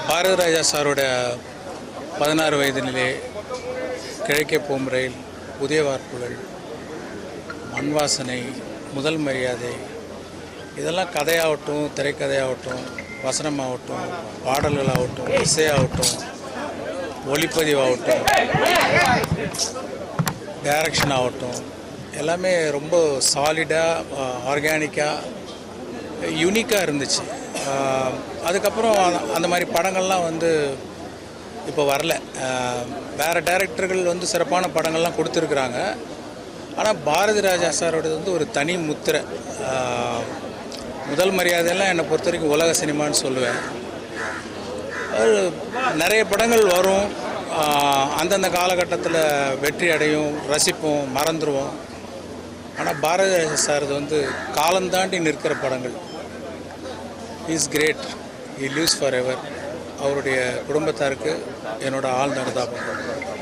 பாரதிராஜா சாரோட 16 வயதினிலே, கிழக்கே போகும் ரயில், புதிய வார்ப்புகள், மண் வாசனை, முதல் மரியாதை, இதெல்லாம் கதையாகட்டும், திரைக்கதையாகட்டும், வசனமாகட்டும், பாடல்களாகட்டும், இசையாகட்டும், ஒளிப்பதிவாகட்டும், டைரக்ஷன் ஆகட்டும், எல்லாமே ரொம்ப சாலிடாக, ஆர்கானிக்காக, யூனிக்காக இருந்துச்சு. அதுக்கப்புறம் அந்த மாதிரி படங்கள்லாம் வந்து இப்போ வரல. வேறு டைரக்டர்கள் வந்து சிறப்பான படங்கள்லாம் கொடுத்துருக்குறாங்க. ஆனால் பாரதி ராஜா சாரோடது வந்து ஒரு தனி முத்திரை. முதல் மரியாதையெல்லாம் என்னை பொறுத்த வரைக்கும் உலக சினிமான்னு சொல்லுவேன். நிறைய படங்கள் வரும், அந்தந்த காலகட்டத்தில் வெற்றி அடையும், ரசிப்போம், மறந்துடுவோம். ஆனால் பாரதி ராஜா சார் வந்து காலந்தாண்டி நிற்கிற படங்கள். Is great, he lives for ever. அவருடைய குடும்பத்தாருக்கு என்னோட ஆழ்ந்த அனுதாபம்.